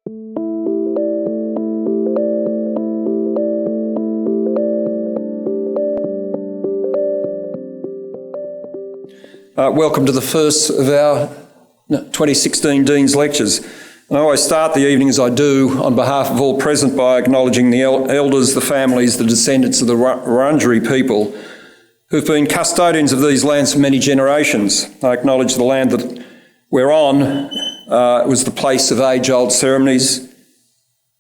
Welcome to the first of our 2016 Dean's Lectures. And I always start the evening, as I do, on behalf of all present by acknowledging the elders, the families, the descendants of the Wurundjeri people who've been custodians of these lands for many generations. I acknowledge the land that we're on was the place of age-old ceremonies,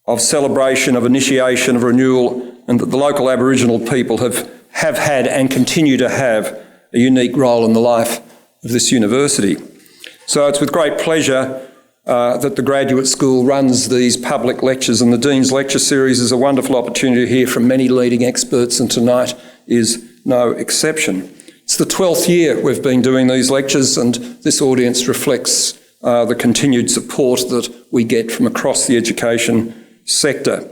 of celebration, of initiation, of renewal, and that the local Aboriginal people have had and continue to have a unique role in the life of this university. So it's with great pleasure that the graduate school runs these public lectures, and the Dean's Lecture Series is a wonderful opportunity to hear from many leading experts, and tonight is no exception. It's the 12th year we've been doing these lectures, and this audience reflects the continued support that we get from across the education sector.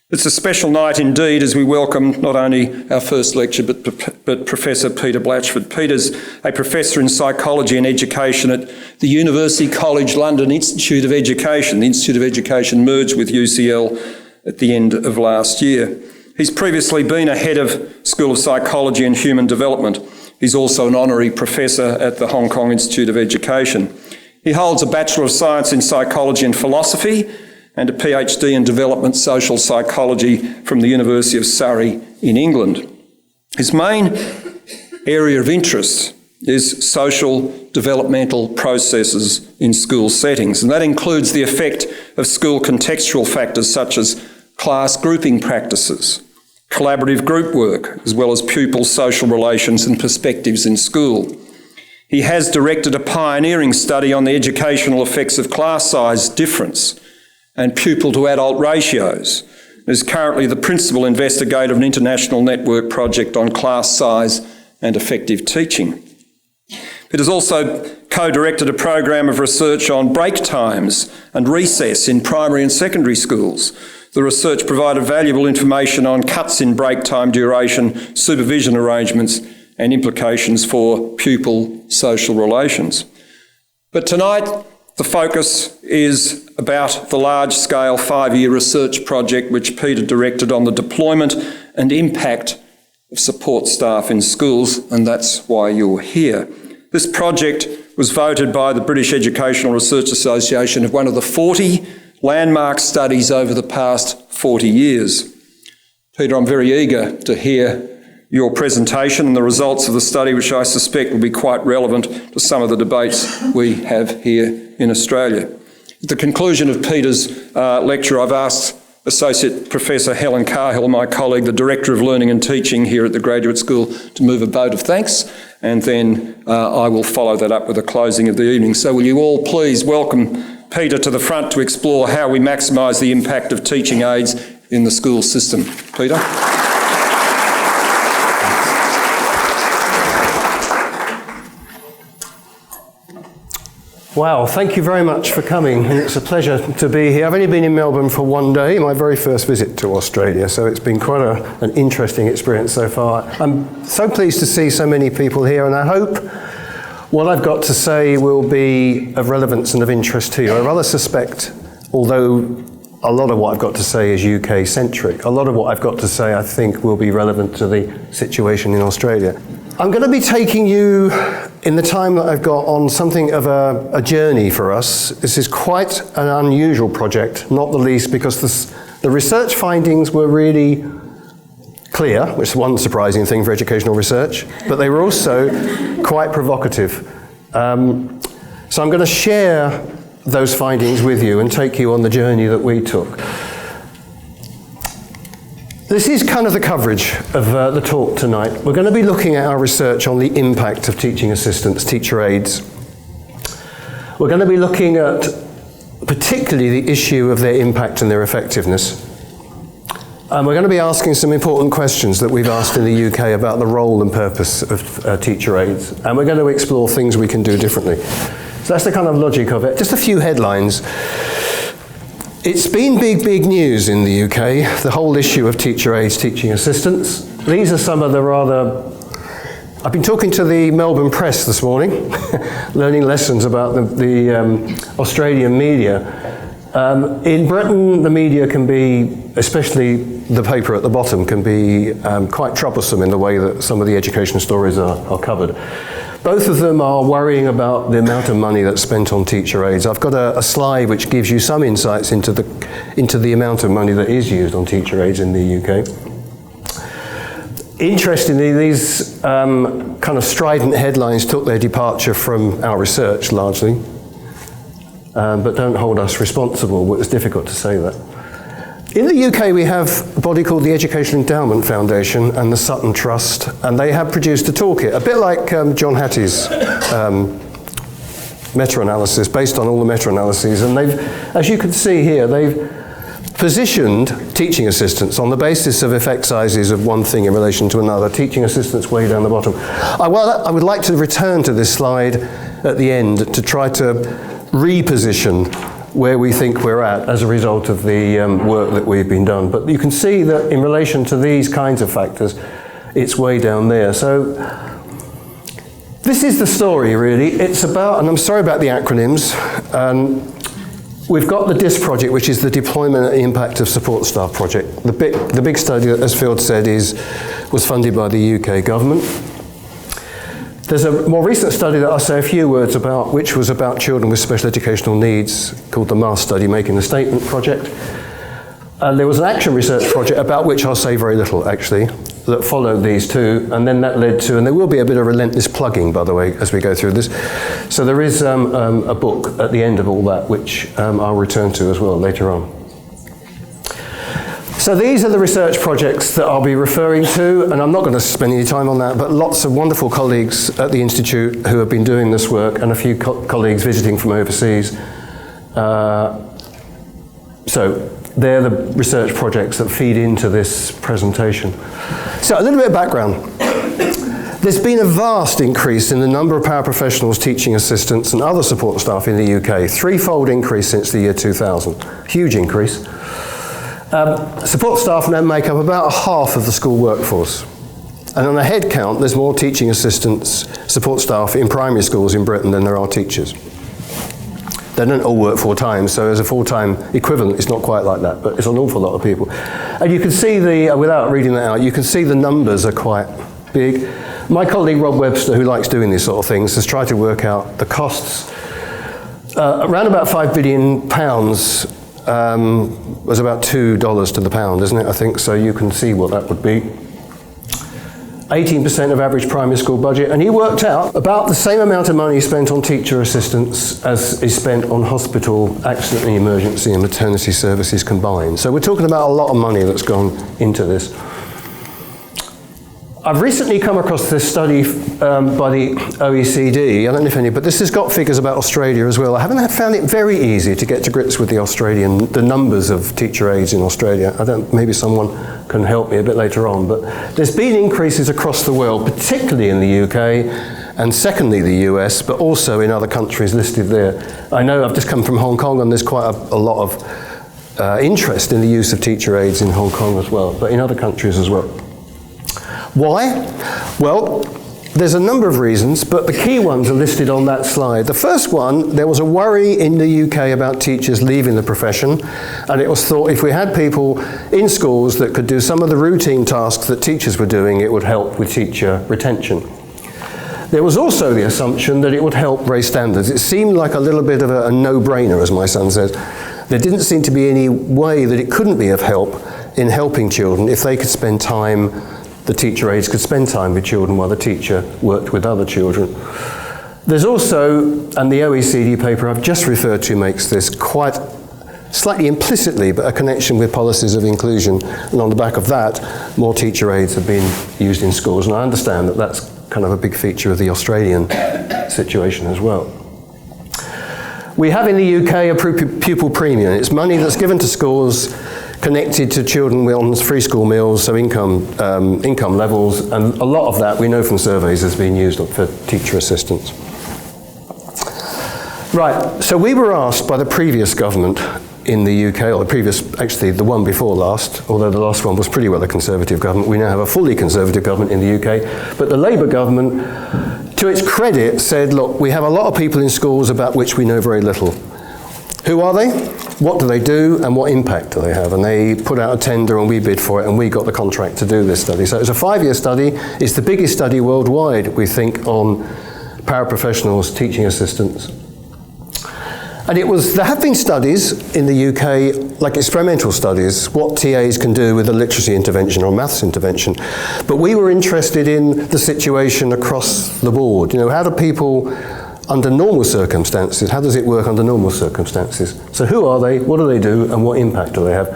It's a special night indeed as we welcome not only our first lecture but Professor Peter Blatchford. Peter's a Professor in Psychology and Education at the University College London Institute of Education. The Institute of Education merged with UCL at the end of last year. He's previously been a head of School of Psychology and Human Development. He's also an honorary professor at the Hong Kong Institute of Education. He holds a Bachelor of Science in Psychology and Philosophy and a PhD in Development Social Psychology from the University of Surrey in England. His main area of interest is social developmental processes in school settings, and that includes the effect of school contextual factors such as class grouping practices, collaborative group work, as well as pupil social relations and perspectives in school. He has directed a pioneering study on the educational effects of class size difference and pupil to adult ratios, and is currently the principal investigator of an international network project on class size and effective teaching. It has also co-directed a program of research on break times and recess in primary and secondary schools. The research provided valuable information on cuts in break time duration, supervision arrangements, and implications for pupil social relations. But tonight, the focus is about the large-scale 5-year research project which Peter directed on the deployment and impact of support staff in schools, and that's why you're here. This project was voted by the British Educational Research Association as one of the 40 landmark studies over the past 40 years. Peter, I'm very eager to hear your presentation and the results of the study, which I suspect will be quite relevant to some of the debates we have here in Australia. At the conclusion of Peter's lecture, I've asked Associate Professor Helen Cahill, my colleague, the Director of Learning and Teaching here at the Graduate School, to move a vote of thanks, and then I will follow that up with a closing of the evening. So will you all please welcome Peter to the front to explore how we maximise the impact of teaching aids in the school system. Peter? Wow, thank you very much for coming, and it's a pleasure to be here. I've only been in Melbourne for one day, my very first visit to Australia, so it's been quite an interesting experience so far. I'm so pleased to see so many people here, and I hope what I've got to say will be of relevance and of interest to you. I rather suspect, although a lot of what I've got to say is UK-centric, a lot of what I've got to say I think will be relevant to the situation in Australia. I'm going to be taking you, in the time that I've got, on something of a journey for us. This is quite an unusual project, not the least because the research findings were really clear, which is one surprising thing for educational research, but they were also quite provocative. So I'm going to share those findings with you and take you on the journey that we took. This is kind of the coverage of the talk tonight. We're going to be looking at our research on the impact of teaching assistants, teacher aides. We're going to be looking at particularly the issue of their impact and their effectiveness. And we're going to be asking some important questions that we've asked in the UK about the role and purpose of teacher aides. And we're going to explore things we can do differently. So that's the kind of logic of it. Just a few headlines. It's been big news in the UK, the whole issue of teacher aides, teaching assistants. These are some of the rather... I've been talking to the Melbourne press this morning, learning lessons about the Australian media, In Britain, the media can be, especially the paper at the bottom, can be quite troublesome in the way that some of the education stories are covered. Both of them are worrying about the amount of money that's spent on teacher aides. I've got a slide which gives you some insights into the amount of money that is used on teacher aides in the UK. Interestingly, these kind of strident headlines took their departure from our research largely, but don't hold us responsible. Well, it's difficult to say that. In the UK, we have a body called the Education Endowment Foundation and the Sutton Trust, and they have produced a toolkit, a bit like John Hattie's meta-analysis, based on all the meta-analyses. And they've, as you can see here, they've positioned teaching assistants on the basis of effect sizes of one thing in relation to another. Teaching assistants way down the bottom. I would like to return to this slide at the end to try to reposition where we think we're at as a result of the work that we've been done. But you can see that in relation to these kinds of factors, it's way down there. So this is the story, really. It's about, and I'm sorry about the acronyms, we've got the DIS project, which is the Deployment and Impact of Support Staff project. The big study, as Phil said, was funded by the UK government. There's a more recent study that I'll say a few words about, which was about children with special educational needs, called the MAST study, Making the Statement project. And there was an action research project about which I'll say very little, actually, that followed these two, and then that led to, and there will be a bit of relentless plugging, by the way, as we go through this. So there is a book at the end of all that, which I'll return to as well later on. So these are the research projects that I'll be referring to, and I'm not going to spend any time on that, but lots of wonderful colleagues at the Institute who have been doing this work, and a few colleagues visiting from overseas. So they're the research projects that feed into this presentation. So a little bit of background. There's been a vast increase in the number of paraprofessionals, teaching assistants and other support staff in the UK. Threefold increase since the year 2000. Huge increase. Support staff now make up about half of the school workforce. And on a head count, there's more teaching assistants, support staff in primary schools in Britain than there are teachers. They don't all work full time, so as a full-time equivalent, it's not quite like that, but it's an awful lot of people. And you can see without reading that out, you can see the numbers are quite big. My colleague Rob Webster, who likes doing these sort of things, has tried to work out the costs. Around about £5 billion was about $2 to the pound, isn't it, I think? So you can see what that would be. 18% of average primary school budget, and he worked out about the same amount of money spent on teacher assistants as is spent on hospital, accident and emergency and maternity services combined. So we're talking about a lot of money that's gone into this. I've recently come across this study by the OECD, I don't know if any, but this has got figures about Australia as well. I haven't found it very easy to get to grips with the numbers of teacher aides in Australia. Maybe someone can help me a bit later on, but there's been increases across the world, particularly in the UK, and secondly the US, but also in other countries listed there. I know I've just come from Hong Kong, and there's quite a lot of interest in the use of teacher aides in Hong Kong as well, but in other countries as well. Why? Well, there's a number of reasons, but the key ones are listed on that slide. The first one, there was a worry in the UK about teachers leaving the profession, and it was thought if we had people in schools that could do some of the routine tasks that teachers were doing, it would help with teacher retention. There was also the assumption that it would help raise standards. It seemed like a little bit of a no-brainer, as my son said. There didn't seem to be any way that it couldn't be of help in helping children if they could spend time, the teacher aides could spend time with children while the teacher worked with other children. There's also, and the OECD paper I've just referred to makes this quite slightly implicitly, but a connection with policies of inclusion. And on the back of that, more teacher aides have been used in schools. And I understand that that's kind of a big feature of the Australian situation as well. We have in the UK a pupil premium. It's money that's given to schools connected to children on free school meals, so income levels, and a lot of that we know from surveys has been used for teacher assistants. Right, so we were asked by the previous government in the UK, or actually the one before last, although the last one was pretty well a Conservative government. We now have a fully Conservative government in the UK, but the Labour government, to its credit, said, look, we have a lot of people in schools about which we know very little. Who are they? what do they do and what impact do they have? And they put out a tender and we bid for it and we got the contract to do this study. So it's a 5-year study. It's the biggest study worldwide, we think, on paraprofessionals, teaching assistants. And there have been studies in the UK, like experimental studies, what TAs can do with a literacy intervention or a maths intervention. But we were interested in the situation across the board. You know, how do people, under normal circumstances, how does it work under normal circumstances? So who are they, what do they do, and what impact do they have?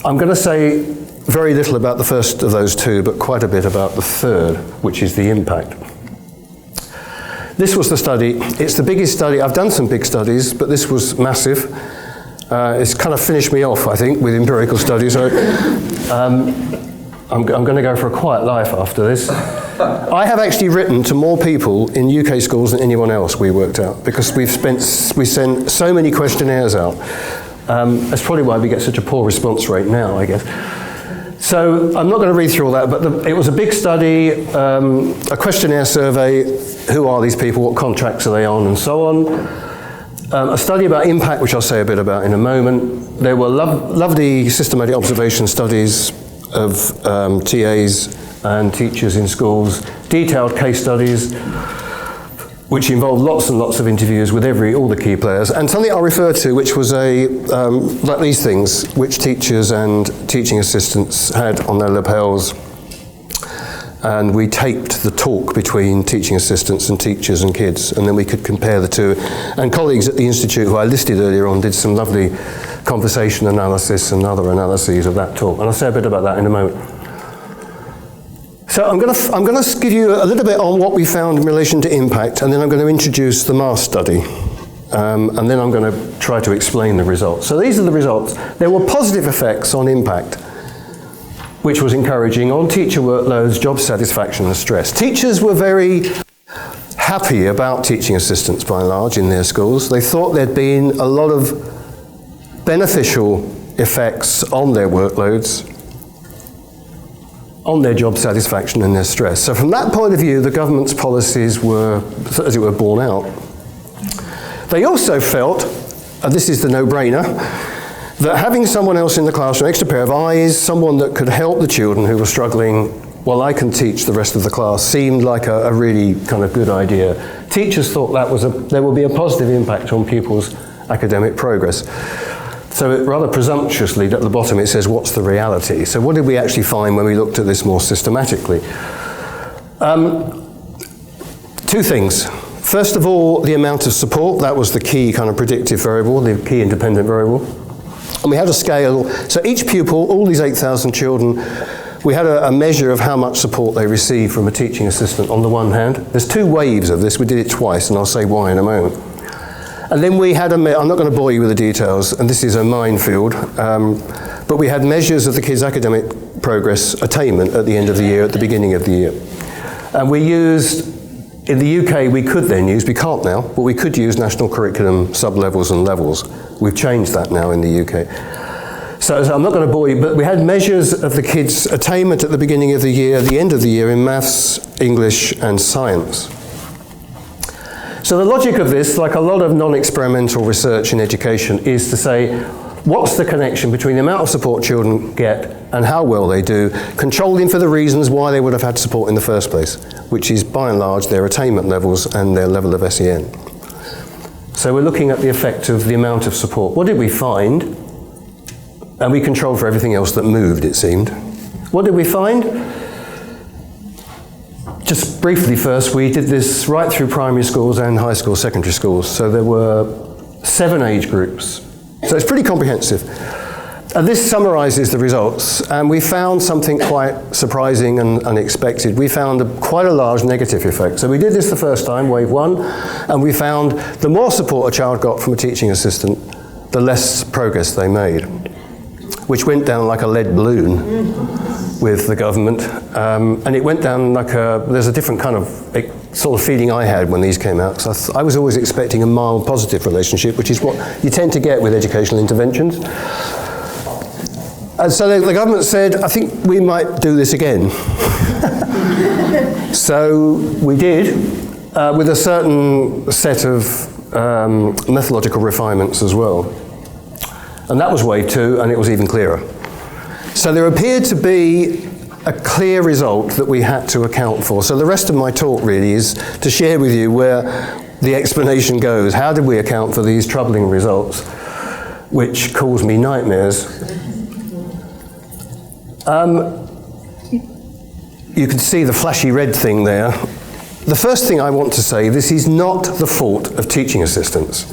I'm going to say very little about the first of those two, but quite a bit about the third, which is the impact. This was the study. It's the biggest study. I've done some big studies, but this was massive. It's kind of finished me off, I think, with empirical studies. So, I'm going to go for a quiet life after this. I have actually written to more people in UK schools than anyone else, we worked out, because we sent so many questionnaires out. That's probably why we get such a poor response rate now, I guess. So I'm not going to read through all that, but it was a big study, a questionnaire survey, who are these people, what contracts are they on, and so on. A study about impact, which I'll say a bit about in a moment. There were lovely systematic observation studies of TAs and teachers in schools, detailed case studies, which involved lots and lots of interviews with all the key players, and something I'll refer to, which was like these things, which teachers and teaching assistants had on their lapels. And we taped the talk between teaching assistants and teachers and kids, and then we could compare the two. And colleagues at the Institute, who I listed earlier on, did some lovely conversation analysis and other analyses of that talk. And I'll say a bit about that in a moment. So I'm going to give you a little bit on what we found in relation to impact, and then I'm going to introduce the MAS study. And then I'm going to try to explain the results. So these are the results. There were positive effects on impact, which was encouraging, on teacher workloads, job satisfaction and stress. Teachers were very happy about teaching assistants by and large in their schools. They thought there'd been a lot of beneficial effects on their workloads, on their job satisfaction and their stress. So from that point of view, the government's policies were, as it were, borne out. They also felt, and this is the no-brainer, that having someone else in the classroom, an extra pair of eyes, someone that could help the children who were struggling while I can teach the rest of the class, seemed like a really kind of good idea. Teachers thought there would be a positive impact on pupils' academic progress. So rather presumptuously, at the bottom it says, what's the reality? So what did we actually find when we looked at this more systematically? Two things. First of all, the amount of support, that was the key kind of predictive variable, the key independent variable. And we had a scale, so each pupil, all these 8,000 children, we had a measure of how much support they received from a teaching assistant on the one hand. There's two waves of this, we did it twice, and I'll say why in a moment. And then we had I'm not going to bore you with the details, and this is a minefield, but we had measures of the kids' academic progress attainment at the end of the year, at the beginning of the year. And we used, in the UK we could then use, we can't now, but we could use national curriculum sub-levels and levels. We've changed that now in the UK. So I'm not going to bore you, but we had measures of the kids' attainment at the beginning of the year, the end of the year in maths, English and science. So the logic of this, like a lot of non-experimental research in education, is to say, what's the connection between the amount of support children get and how well they do, controlling for the reasons why they would have had support in the first place, which is by and large their attainment levels and their level of SEN. So we're looking at the effect of the amount of support. What did we find? And we controlled for everything else that moved, it seemed. What did we find? Just briefly first, we did this right through primary schools and high school, secondary schools. So there were 7 age groups. So it's pretty comprehensive. And this summarizes the results. And we found something quite surprising and unexpected. We found quite a large negative effect. So we did this the first time, wave 1, and we found the more support a child got from a teaching assistant, the less progress they made, which went down like a lead balloon with the government. And it went down like there's a different kind of sort of feeling I had when these came out. So I was always expecting a mild positive relationship, which is what you tend to get with educational interventions. And so the government said, I think we might do this again. So we did, with a certain set of methodological refinements as well. And that was wave 2, and it was even clearer. So there appeared to be a clear result that we had to account for. So the rest of my talk really is to share with you where the explanation goes. How did we account for these troubling results, which cause me nightmares? You can see the flashy red thing there. The first thing I want to say, this is not the fault of teaching assistants.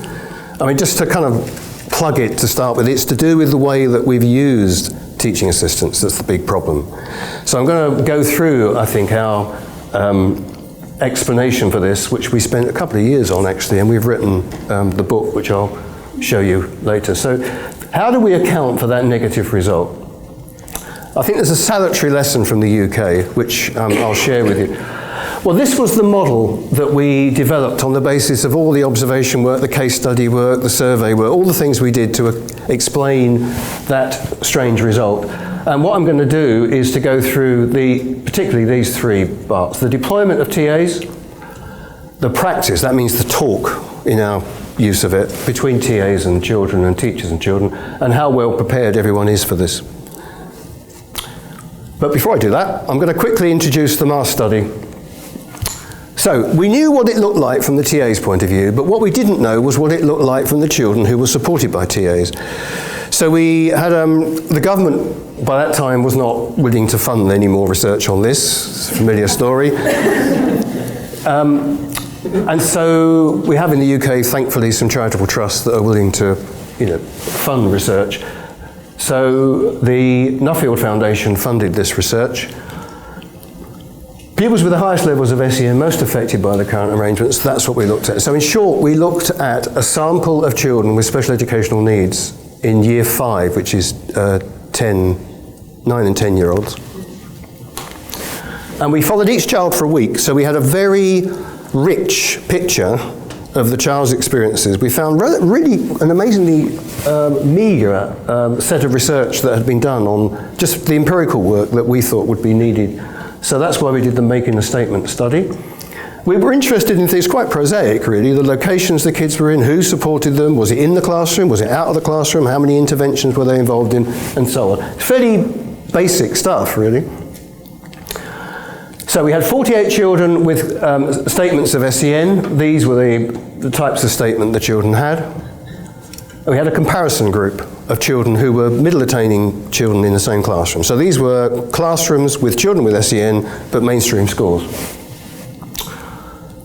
I mean, just to kind of plug it to start with, it's to do with the way that we've used teaching assistants that's the big problem. So I'm going to go through, I think, our explanation for this, which we spent a couple of years on actually, and we've written the book, which I'll show you later. So how do we account for that negative result? I think there's a salutary lesson from the UK, which I'll share with you. Well, this was the model that we developed on the basis of all the observation work, the case study work, the survey work, all the things we did to explain that strange result. And what I'm going to do is to go through particularly these 3 parts. The deployment of TAs, the practice, that means the talk in our use of it, between TAs and children and teachers and children, and how well prepared everyone is for this. But before I do that, I'm going to quickly introduce the MAS study. So we knew what it looked like from the TA's point of view, but what we didn't know was what it looked like from the children who were supported by TAs. So we had, the government by that time was not willing to fund any more research on this. It's a familiar story. And so we have in the UK, thankfully, some charitable trusts that are willing to, fund research. So the Nuffield Foundation funded this research. Pupils with the highest levels of SEN most affected by the current arrangements, that's what we looked at. So in short, we looked at a sample of children with special educational needs in year 5, which is 9 and 10-year-olds. And we followed each child for a week, so we had a very rich picture of the child's experiences. We found really an amazingly meagre set of research that had been done on just the empirical work that we thought would be needed. So that's why we did the Making a Statement study. We were interested in things quite prosaic, really, the locations the kids were in, who supported them, was it in the classroom, was it out of the classroom, how many interventions were they involved in, and so on. Fairly basic stuff, really. So we had 48 children with statements of SEN. These were the types of statement the children had. And we had a comparison group of children who were middle attaining children in the same classroom. So these were classrooms with children with SEN, but mainstream schools.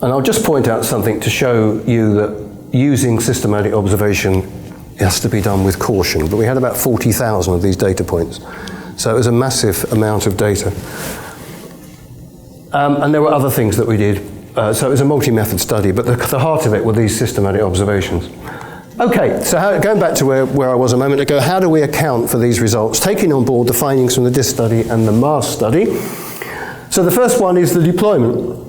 And I'll just point out something to show you that using systematic observation has to be done with caution. But we had about 40,000 of these data points. So it was a massive amount of data. And there were other things that we did. So it was a multi-method study, but the heart of it were these systematic observations. Okay, so going back to where I was a moment ago, how do we account for these results, taking on board the findings from the DIS study and the MAS study? So the first one is the deployment.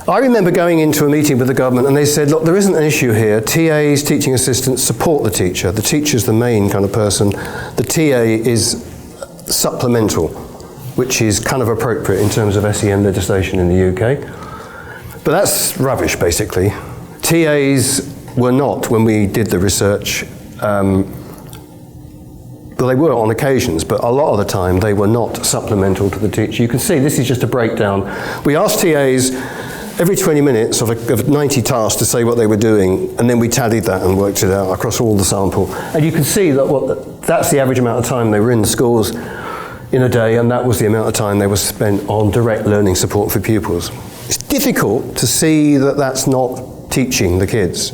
I remember going into a meeting with the government and they said, look, there isn't an issue here. TAs, teaching assistants, support the teacher. The teacher's the main kind of person. The TA is supplemental, which is kind of appropriate in terms of SEN legislation in the UK. But that's rubbish, basically. TAs were not, when we did the research, well, they were on occasions, but a lot of the time they were not supplemental to the teacher. You can see this is just a breakdown. We asked TAs every 20 minutes of 90 tasks to say what they were doing, and then we tallied that and worked it out across all the sample. And you can see that that's the average amount of time they were in the schools in a day, and that was the amount of time they were spent on direct learning support for pupils. It's difficult to see that that's not teaching the kids.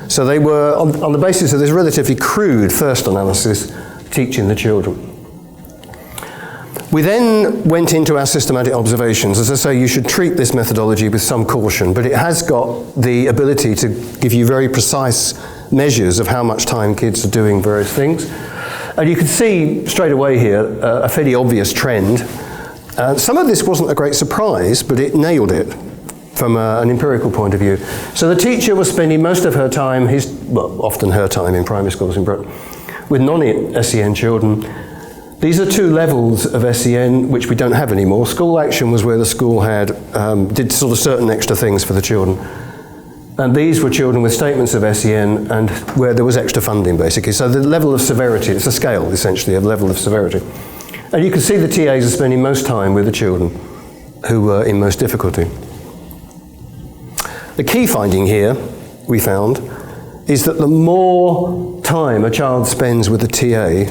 So they were, on the basis of this relatively crude first analysis, teaching the children. We then went into our systematic observations. As I say, you should treat this methodology with some caution, but it has got the ability to give you very precise measures of how much time kids are doing various things. And you can see straight away here a fairly obvious trend. Some of this wasn't a great surprise, but it nailed it from an empirical point of view. So the teacher was spending most of her time, often her time in primary schools in Britain, with non-SEN children. These are 2 levels of SEN which we don't have anymore. School action was where the school did sort of certain extra things for the children. And these were children with statements of SEN and where there was extra funding, basically. So the level of severity, it's a scale, essentially, of level of severity. And you can see the TAs are spending most time with the children who were in most difficulty. The key finding here, we found, is that the more time a child spends with the TA,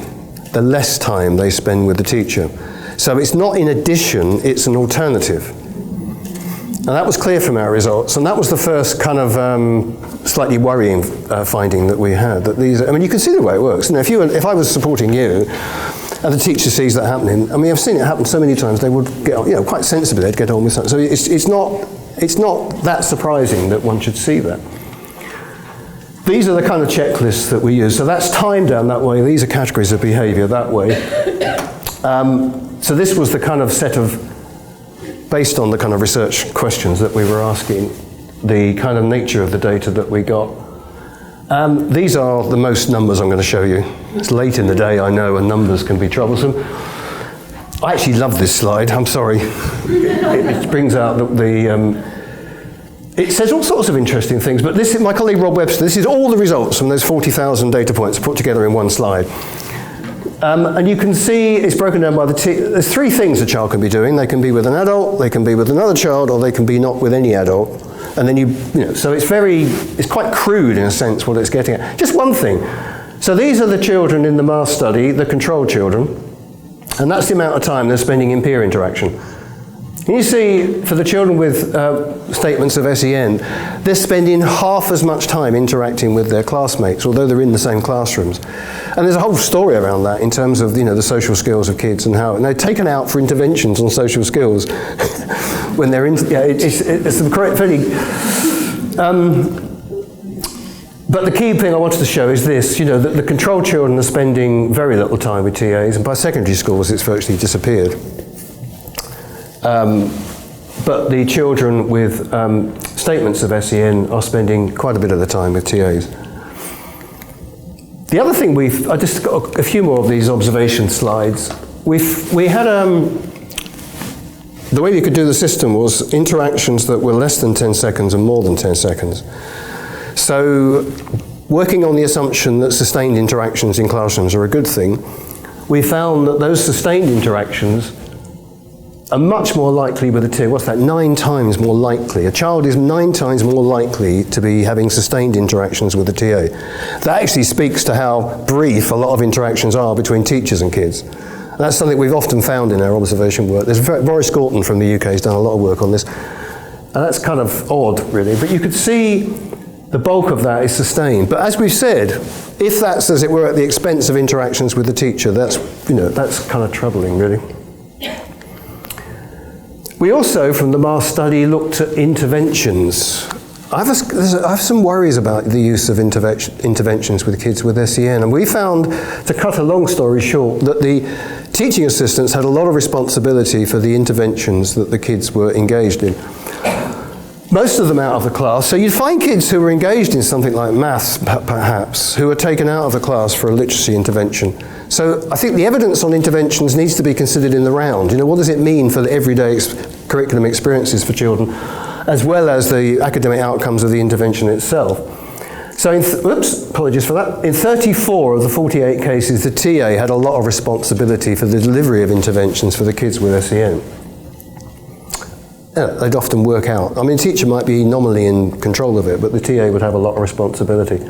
the less time they spend with the teacher. So it's not in addition, it's an alternative. And that was clear from our results, and that was the first kind of slightly worrying finding that we had. That these, I mean, you can see the way it works. You know, if I was supporting you, and the teacher sees that happening, I mean, I've seen it happen so many times. They would get, you know, quite sensibly, they'd get on with something. So it's not that surprising that one should see that. These are the kind of checklists that we use. So that's time down that way. These are categories of behaviour that way. So this was the kind of set of, based on the kind of research questions that we were asking, the kind of nature of the data that we got. These are the most numbers I'm going to show you. It's late in the day, I know, and numbers can be troublesome. I actually love this slide, I'm sorry. It brings out it says all sorts of interesting things, but this is my colleague Rob Webster. This is all the results from those 40,000 data points put together in one slide. And you can see it's broken down by there's three things a child can be doing. They can be with an adult, they can be with another child, or they can be not with any adult. And then you know, so it's quite crude in a sense what it's getting at. Just one thing. So these are the children in the MAS study, the control children, and that's the amount of time they're spending in peer interaction. And you see, for the children with statements of SEN, they're spending half as much time interacting with their classmates, although they're in the same classrooms. And there's a whole story around that in terms of, you know, the social skills of kids and how, and they're taken out for interventions on social skills when they're in, yeah, it's the correct feeling. But the key thing I wanted to show is this, you know, that the control children are spending very little time with TAs, and by secondary schools it's virtually disappeared. But the children with statements of SEN are spending quite a bit of the time with TAs. The other thing I just got a few more of these observation slides. We had, the way you could do the system was interactions that were less than 10 seconds and more than 10 seconds. So working on the assumption that sustained interactions in classrooms are a good thing, we found that those sustained interactions are much more likely with a TA. What's that? 9 times more likely. A child is 9 times more likely to be having sustained interactions with a TA. That actually speaks to how brief a lot of interactions are between teachers and kids. And that's something we've often found in our observation work. Boris Gorton from the UK has done a lot of work on this. And that's kind of odd, really. But you could see the bulk of that is sustained. But as we've said, if that's, as it were, at the expense of interactions with the teacher, that's, you know, that's kind of troubling, really. We also, from the MAS study, looked at interventions. I have some worries about the use of interventions with kids with SEN, and we found, to cut a long story short, that the teaching assistants had a lot of responsibility for the interventions that the kids were engaged in. Most of them out of the class, so you'd find kids who were engaged in something like maths, perhaps, who were taken out of the class for a literacy intervention. So I think the evidence on interventions needs to be considered in the round. You know, what does it mean for the everyday curriculum experiences for children, as well as the academic outcomes of the intervention itself? So, apologies for that. In 34 of the 48 cases, the TA had a lot of responsibility for the delivery of interventions for the kids with SEN. Yeah, they'd often work out. I mean, a teacher might be nominally in control of it, but the TA would have a lot of responsibility.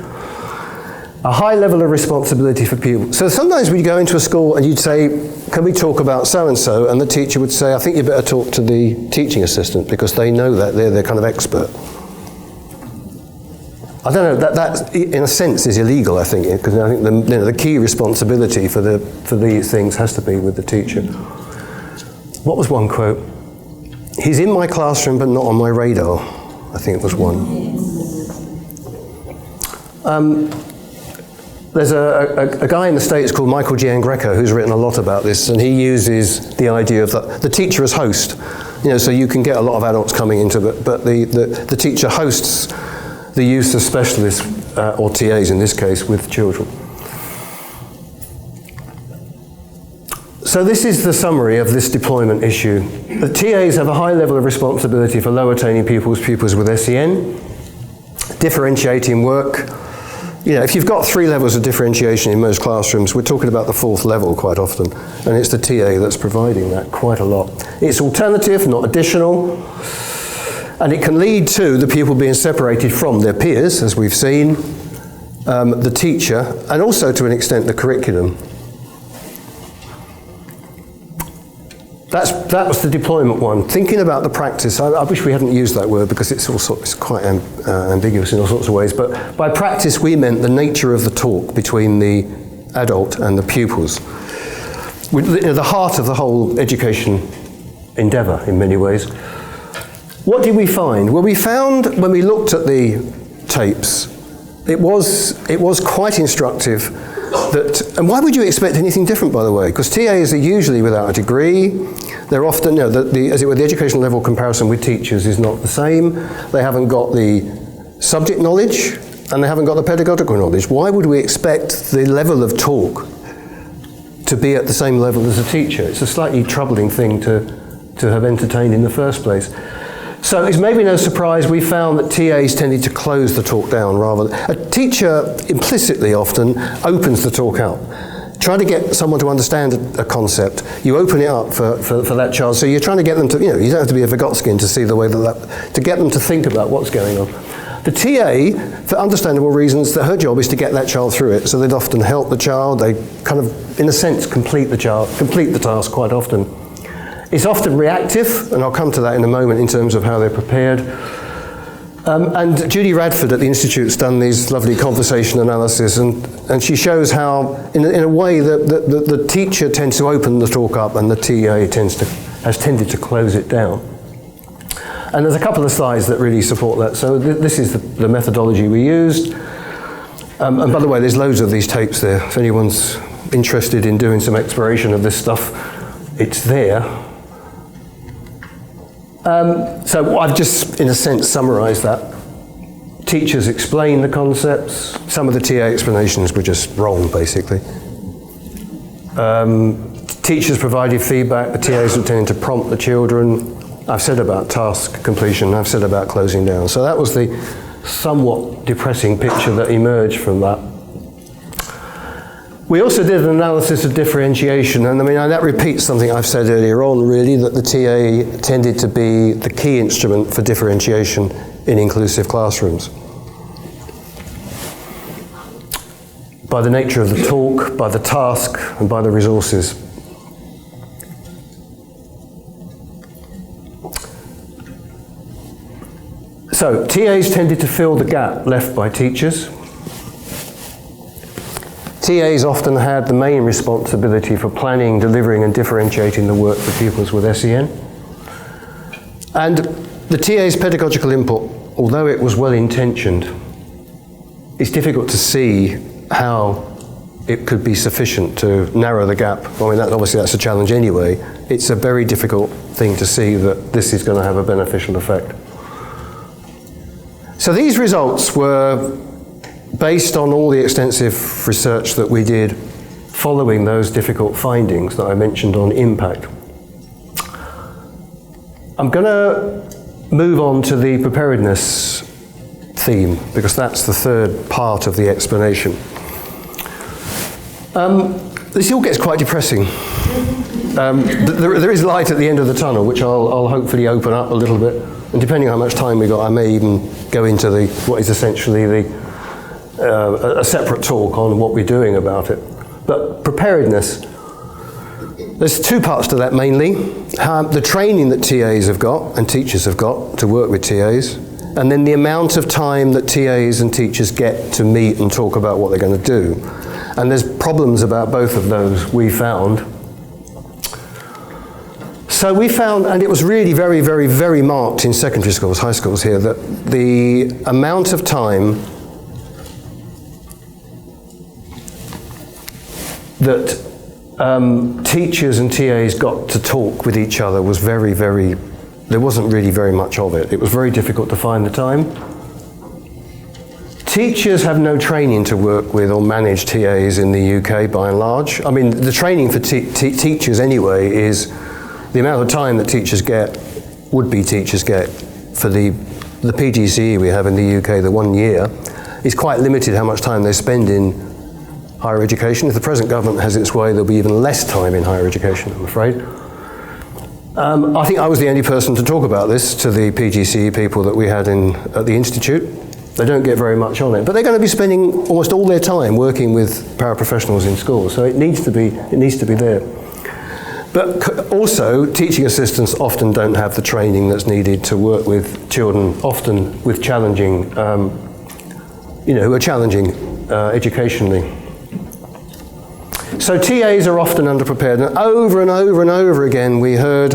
A high level of responsibility for pupils. So sometimes we'd go into a school and you'd say, can we talk about so-and-so? And the teacher would say, I think you better talk to the teaching assistant because they know that, they're the kind of expert. I don't know, that in a sense is illegal, I think, because I think the key responsibility for these things has to be with the teacher. What was one quote? He's in my classroom but not on my radar, I think it was one. There's a guy in the States called Michael Giangreco who's written a lot about this, and he uses the idea of the teacher as host. You know, so you can get a lot of adults coming into it, but the teacher hosts the use of specialists, or TAs in this case, with children. So this is the summary of this deployment issue. The TAs have a high level of responsibility for low attaining pupils with SEN. differentiating work. You know, if you've got 3 levels of differentiation in most classrooms, we're talking about the 4th level quite often, and it's the TA that's providing that quite a lot. It's alternative, not additional, and it can lead to the pupil being separated from their peers, as we've seen, the teacher, and also to an extent the curriculum. That was the deployment one. Thinking about the practice, I wish we hadn't used that word because it's quite ambiguous in all sorts of ways, but by practice we meant the nature of the talk between the adult and the pupils. The heart of the whole education endeavour in many ways. What did we find? Well, we found when we looked at the tapes, it was quite instructive that, and why would you expect anything different, by the way? Because TAs are usually without a degree. They're often, you know, as it were, the educational level comparison with teachers is not the same. They haven't got the subject knowledge, and they haven't got the pedagogical knowledge. Why would we expect the level of talk to be at the same level as a teacher? It's a slightly troubling thing to have entertained in the first place. So it's maybe no surprise we found that TAs tended to close the talk down rather than... A teacher implicitly often opens the talk out. Trying to get someone to understand a concept, you open it up for that child. So you're trying to get them to, you know, you don't have to be a Vygotsky to see the way to get them to think about what's going on. The TA, for understandable reasons, her job is to get that child through it. So they'd often help the child. They kind of, in a sense, complete the task quite often. It's often reactive, and I'll come to that in a moment in terms of how they're prepared. And Judy Radford at the Institute's done these lovely conversation analysis, and she shows how, in a way, the teacher tends to open the talk up and the TA has tended to close it down. And there's a couple of slides that really support that. So this is the methodology we used. And by the way, there's loads of these tapes there. If anyone's interested in doing some exploration of this stuff, it's there. So I've just, in a sense, summarised that. Teachers explain the concepts. Some of the TA explanations were just wrong, basically. Teachers provided feedback. The TAs were tending to prompt the children. I've said about task completion. I've said about closing down. So that was the somewhat depressing picture that emerged from that. We also did an analysis of differentiation, and I mean, that repeats something I've said earlier on, really, that the TA tended to be the key instrument for differentiation in inclusive classrooms. By the nature of the talk, by the task, and by the resources. So, TAs tended to fill the gap left by teachers. TAs often had the main responsibility for planning, delivering and differentiating the work for pupils with SEN. And the TA's pedagogical input, although it was well intentioned, it's difficult to see how it could be sufficient to narrow the gap. I mean, obviously that's a challenge anyway. It's a very difficult thing to see that this is going to have a beneficial effect. So these results were based on all the extensive research that we did following those difficult findings that I mentioned on impact. I'm going to move on to the preparedness theme, because that's the third part of the explanation. This all gets quite depressing. There is light at the end of the tunnel, which I'll hopefully open up a little bit, and depending on how much time we got, I may even go into what is essentially a separate talk on what we're doing about it. But preparedness, there's two parts to that mainly. The training that TAs have got and teachers have got to work with TAs, and then the amount of time that TAs and teachers get to meet and talk about what they're going to do. And there's problems about both of those we found. So we found, and it was really very, very, very marked in secondary schools, high schools here, that the amount of time that teachers and TAs got to talk with each other was very, very, there wasn't really very much of it. It was very difficult to find the time. Teachers have no training to work with or manage TAs in the UK by and large. I mean, the training for teachers anyway is the amount of time that teachers get, would-be teachers get, for the the PGCE we have in the UK, the 1 year, is quite limited how much time they spend in higher education. If the present government has its way, there'll be even less time in higher education, I'm afraid. I think I was the only person to talk about this to the PGCE people that we had at the Institute. They don't get very much on it, but they're going to be spending almost all their time working with paraprofessionals in schools, so it needs to be there. But also, teaching assistants often don't have the training that's needed to work with children, often with challenging, who are challenging educationally. So TAs are often underprepared, and over and over and over again we heard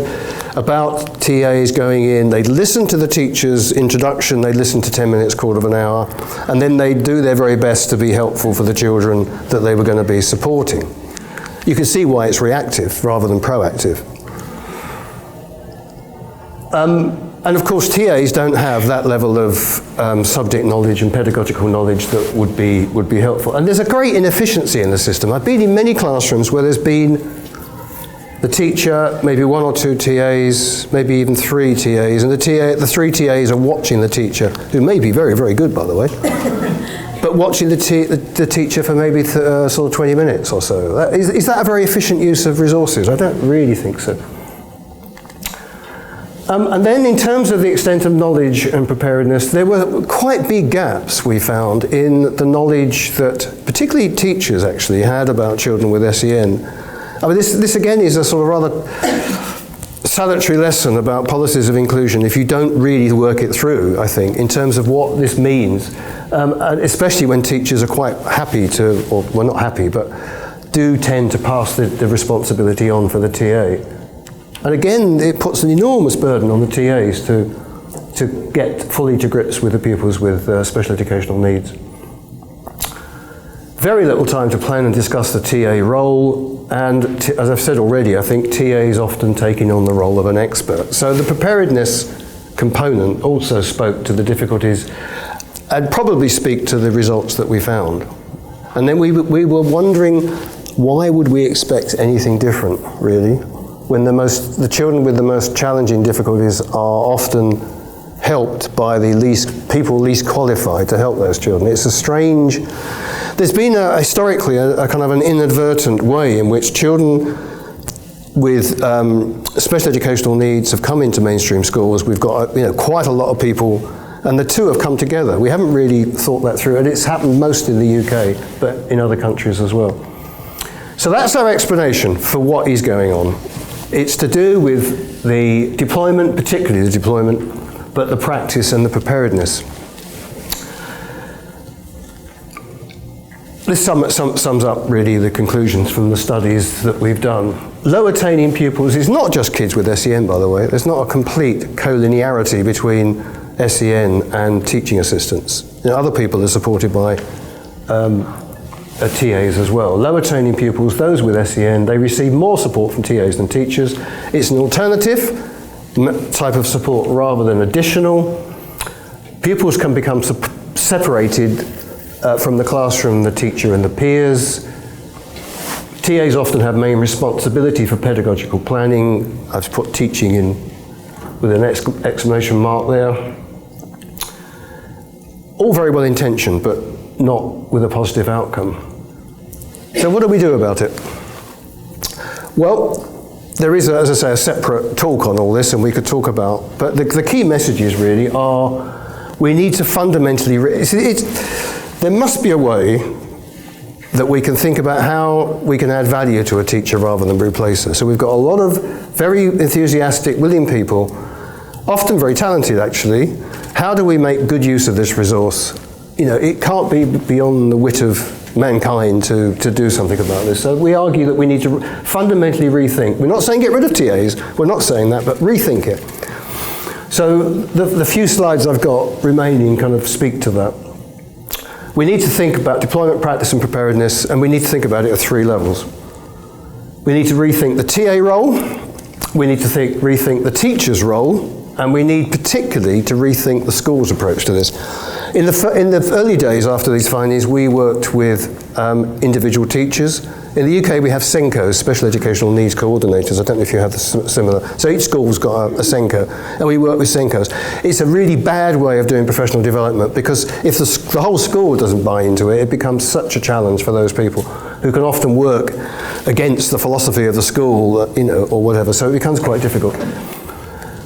about TAs going in, they'd listen to the teacher's introduction, they'd listen to 10 minutes, quarter of an hour, and then they'd do their very best to be helpful for the children that they were going to be supporting. You can see why it's reactive rather than proactive. And of course TAs don't have that level of subject knowledge and pedagogical knowledge that would be helpful. And there's a great inefficiency in the system. I've been in many classrooms where there's been the teacher, maybe 1 or 2 TAs, maybe even 3 TAs, and the 3 TAs are watching the teacher, who may be very, very good, by the way, but watching the teacher for maybe sort of 20 minutes or so. Is that a very efficient use of resources? I don't really think so. And then in terms of the extent of knowledge and preparedness, there were quite big gaps we found in the knowledge that particularly teachers actually had about children with SEN. I mean, this again is a sort of rather salutary lesson about policies of inclusion if you don't really work it through, I think, in terms of what this means, and especially when teachers are quite happy to, or well, not happy, but do tend to pass the responsibility on for the TA. And again, it puts an enormous burden on the TAs to get fully to grips with the pupils with special educational needs. Very little time to plan and discuss the TA role, and as I've said already, I think TA is often taking on the role of an expert. So the preparedness component also spoke to the difficulties and probably speak to the results that we found. And then we were wondering, why would we expect anything different, really, when the children with the most challenging difficulties are often helped by the people least qualified to help those children. It's a strange. There's been historically a kind of an inadvertent way in which children with special educational needs have come into mainstream schools. We've got quite a lot of people, and the two have come together. We haven't really thought that through, and it's happened most in the UK, but in other countries as well. So that's our explanation for what is going on. It's to do with the deployment, particularly the deployment, but the practice and the preparedness. This sums up really the conclusions from the studies that we've done. Low attaining pupils is not just kids with SEN, by the way. There's not a complete collinearity between SEN and teaching assistants. Other people are supported by TAs as well. Low attaining pupils, those with SEN, they receive more support from TAs than teachers. It's an alternative type of support rather than additional. Pupils can become separated from the classroom, the teacher and the peers. TAs often have main responsibility for pedagogical planning. I've put teaching in with an exclamation mark there. All very well intentioned, but not with a positive outcome. So what do we do about it? Well, there is, as I say, a separate talk on all this, and we could talk about, but the key messages really are, we need to fundamentally, there must be a way that we can think about how we can add value to a teacher rather than replace her. So we've got a lot of very enthusiastic, willing people, often very talented actually. How do we make good use of this resource? It can't be beyond the wit of mankind to do something about this. So we argue that we need to fundamentally rethink. We're not saying get rid of TAs, we're not saying that, but rethink it. So the few slides I've got remaining kind of speak to that. We need to think about deployment, practice and preparedness, and we need to think about it at 3 levels. We need to rethink the TA role, we need to rethink the teacher's role, and we need particularly to rethink the school's approach to this. In the early days after these findings, we worked with individual teachers In the UK, we have SENCOs, Special Educational Needs Coordinators. I don't know if you have similar. So each school's got a SENCO, and we work with SENCOs. It's a really bad way of doing professional development, because if the whole school doesn't buy into it, it becomes such a challenge for those people who can often work against the philosophy of the school, or whatever. So it becomes quite difficult.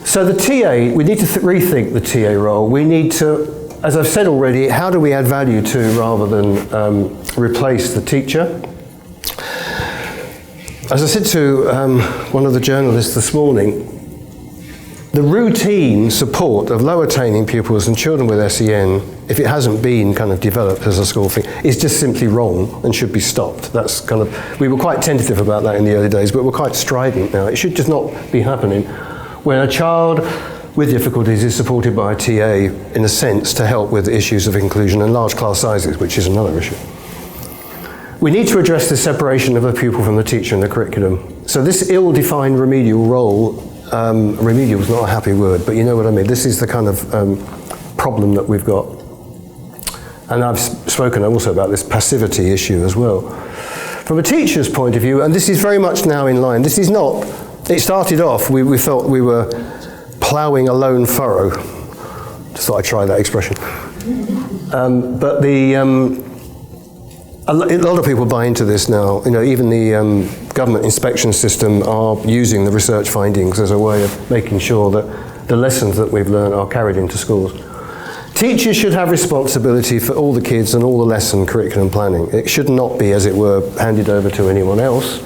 So the TA, we need to rethink the TA role. We need to, as I've said already, how do we add value to rather than replace the teacher? As I said to one of the journalists this morning, the routine support of low attaining pupils and children with SEN, if it hasn't been kind of developed as a school thing, is just simply wrong and should be stopped. That's kind of, we were quite tentative about that in the early days, but we're quite strident now. It should just not be happening. When a child with difficulties is supported by a TA, in a sense, to help with issues of inclusion and large class sizes, which is another issue. We need to address the separation of the pupil from the teacher in the curriculum. So this ill-defined remedial role, remedial is not a happy word, but you know what I mean. This is the kind of problem that we've got. And I've spoken also about this passivity issue as well. From a teacher's point of view, and this is very much now in line, this is not, it started off, we felt we were ploughing a lone furrow. Just thought I'd try that expression. But a lot of people buy into this now. Even the government inspection system are using the research findings as a way of making sure that the lessons that we've learned are carried into schools. Teachers should have responsibility for all the kids and all the lesson curriculum planning. It should not be, as it were, handed over to anyone else.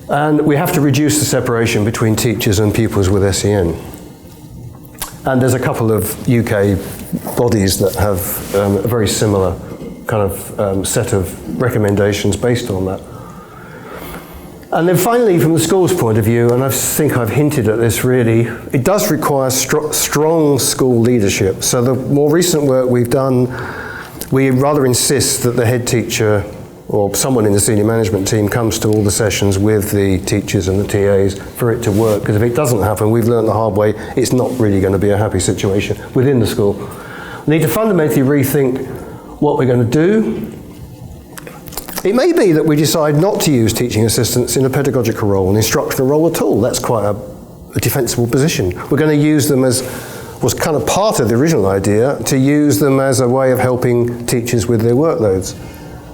And we have to reduce the separation between teachers and pupils with SEN. And there's a couple of UK bodies that have a very similar kind of set of recommendations based on that. And then finally, from the school's point of view, and I think I've hinted at this really, it does require strong school leadership. So the more recent work we've done, we rather insist that the head teacher or someone in the senior management team comes to all the sessions with the teachers and the TAs for it to work, because if it doesn't happen, we've learned the hard way, it's not really going to be a happy situation within the school. We need to fundamentally rethink what we're going to do. It may be that we decide not to use teaching assistants in a pedagogical role, an instructional role at all. That's quite a defensible position. We're going to use them as, was kind of part of the original idea, to use them as a way of helping teachers with their workloads.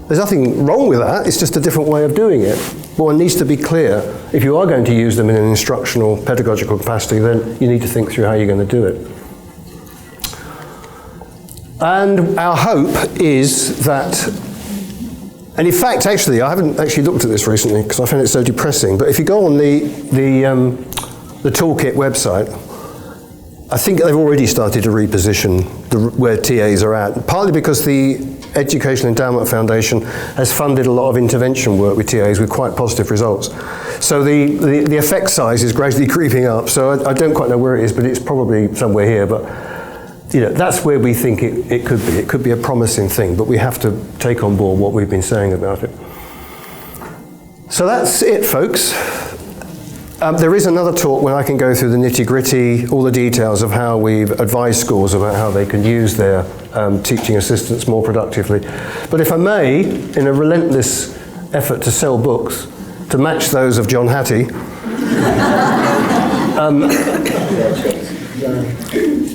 There's nothing wrong with that, it's just a different way of doing it. But one needs to be clear, if you are going to use them in an instructional, pedagogical capacity, then you need to think through how you're going to do it. And our hope is that, and in fact, actually, I haven't actually looked at this recently because I found it so depressing, but if you go on the Toolkit website, I think they've already started to reposition where TAs are at, partly because the Education Endowment Foundation has funded a lot of intervention work with TAs with quite positive results. So the effect size is gradually creeping up, so I don't quite know where it is, but it's probably somewhere here. But that's where we think it could be. It could be a promising thing, but we have to take on board what we've been saying about it. So that's it, folks. There is another talk when I can go through the nitty-gritty, all the details of how we've advised schools about how they can use their teaching assistants more productively. But if I may, in a relentless effort to sell books, to match those of John Hattie,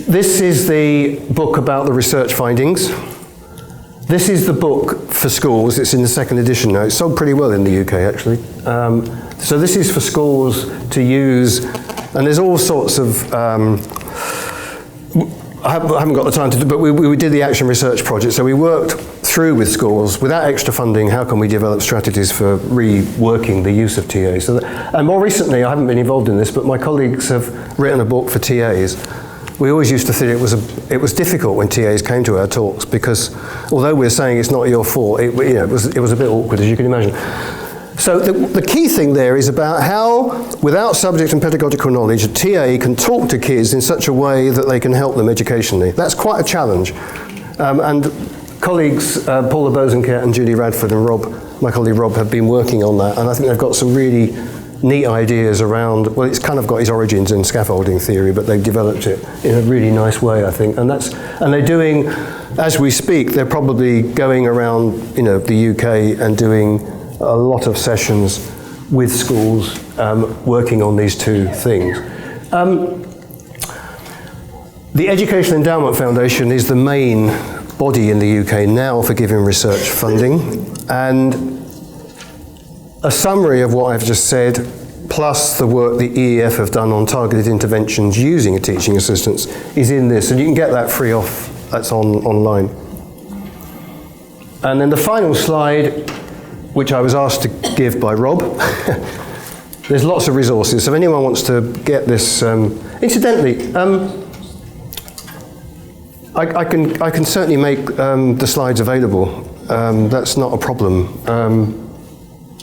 this is the book about the research findings. This is the book for schools. It's in the second edition now. It's sold pretty well in the UK, actually. So this is for schools to use, and there's all sorts of, I haven't got the time to do, but we did the action research project. So we worked through with schools, without extra funding, how can we develop strategies for reworking the use of TAs? So and more recently, I haven't been involved in this, but my colleagues have written a book for TAs. We always used to think it was difficult when TAs came to our talks, because although we're saying it's not your fault, it was a bit awkward, as you can imagine. So the key thing there is about how, without subject and pedagogical knowledge, a TA can talk to kids in such a way that they can help them educationally. That's quite a challenge. And colleagues, Paula Bosanquet and Julie Radford and Rob, my colleague Rob, have been working on that, and I think they've got some really neat ideas around, well, it's kind of got its origins in scaffolding theory, but they've developed it in a really nice way, I think. And they're doing, as we speak, they're probably going around, the UK and doing a lot of sessions with schools working on these two things. The Education Endowment Foundation is the main body in the UK now for giving research funding, and a summary of what I've just said, plus the work the EEF have done on targeted interventions using a teaching assistance, is in this, and you can get that free off, that's online. And then the final slide, which I was asked to give by Rob, there's lots of resources, so if anyone wants to get this, incidentally, I can certainly make the slides available. That's not a problem.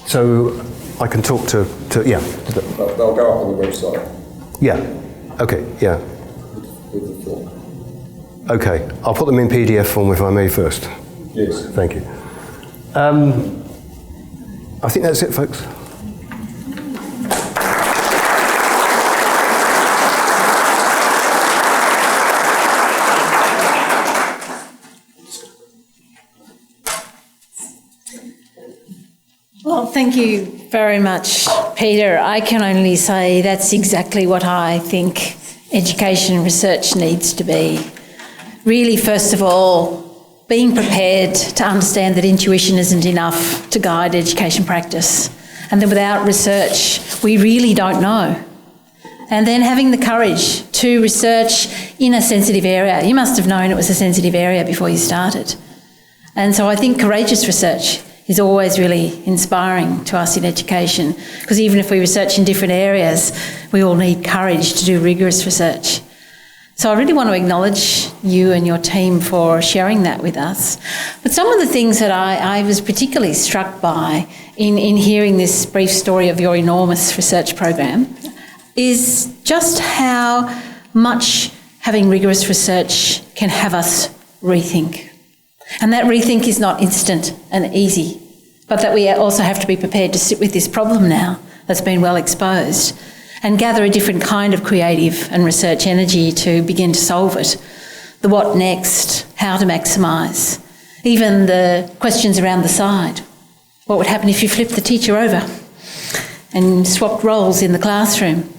So I can talk to yeah. They'll go up on the website. Yeah. Okay. Yeah. With the form. Okay. I'll put them in PDF form if I may first. Yes. Thank you. I think that's it, folks. Well, thank you very much, Peter. I can only say that's exactly what I think education research needs to be. Really, first of all, being prepared to understand that intuition isn't enough to guide education practice, and that without research, we really don't know. And then having the courage to research in a sensitive area. You must have known it was a sensitive area before you started. And so I think courageous research is always really inspiring to us in education, because even if we research in different areas, we all need courage to do rigorous research. So I really want to acknowledge you and your team for sharing that with us. But some of the things that I was particularly struck by in hearing this brief story of your enormous research program is just how much having rigorous research can have us rethink. And that rethink is not instant and easy, but that we also have to be prepared to sit with this problem now that's been well exposed and gather a different kind of creative and research energy to begin to solve it. The what next, how to maximise, even the questions around the side. What would happen if you flipped the teacher over and swapped roles in the classroom?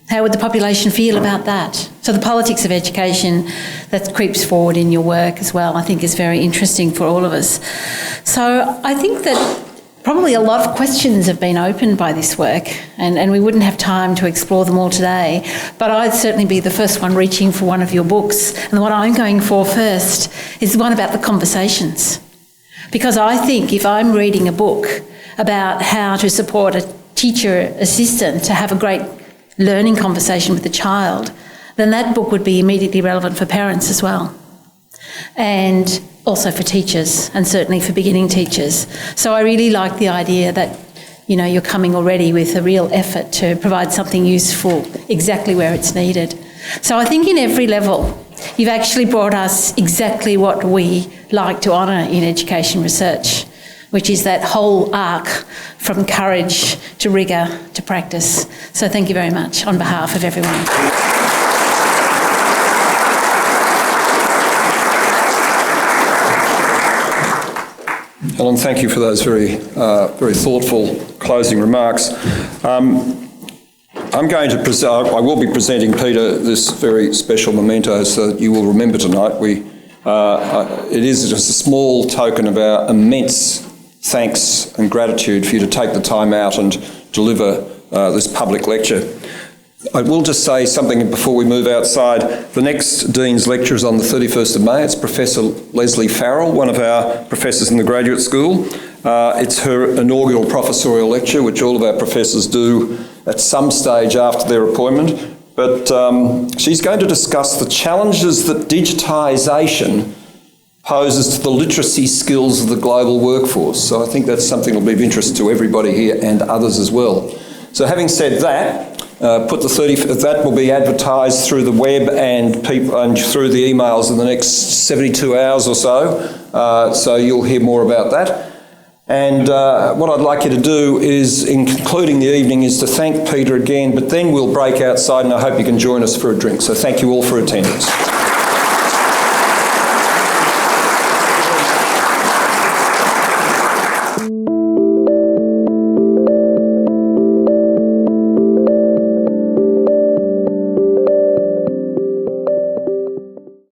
How would the population feel about that? So the politics of education that creeps forward in your work as well, I think is very interesting for all of us. So I think that probably a lot of questions have been opened by this work, and we wouldn't have time to explore them all today, but I'd certainly be the first one reaching for one of your books, and the one I'm going for first is the one about the conversations. Because I think if I'm reading a book about how to support a teacher assistant to have a great learning conversation with the child, then that book would be immediately relevant for parents as well. And also for teachers, and certainly for beginning teachers. So I really like the idea that, you know, you're coming already with a real effort to provide something useful exactly where it's needed. So I think in every level, you've actually brought us exactly what we like to honour in education research, which is that whole arc from courage to rigour to practice. So thank you very much on behalf of everyone. Helen, thank you for those very thoughtful closing remarks. I'm going to I will be presenting Peter this very special memento, so that you will remember tonight. It is just a small token of our immense thanks and gratitude for you to take the time out and deliver this public lecture. I will just say something before we move outside. The next Dean's lecture is on the 31st of May. It's Professor Leslie Farrell, one of our professors in the graduate school. It's her inaugural professorial lecture, which all of our professors do at some stage after their appointment. But she's going to discuss the challenges that digitisation poses to the literacy skills of the global workforce. So I think that's something that will be of interest to everybody here and others as well. So having said that, that will be advertised through the web and through the emails in the next 72 hours or so. So you'll hear more about that. And what I'd like you to do is, in concluding the evening, is to thank Peter again, but then we'll break outside and I hope you can join us for a drink. So thank you all for attendance.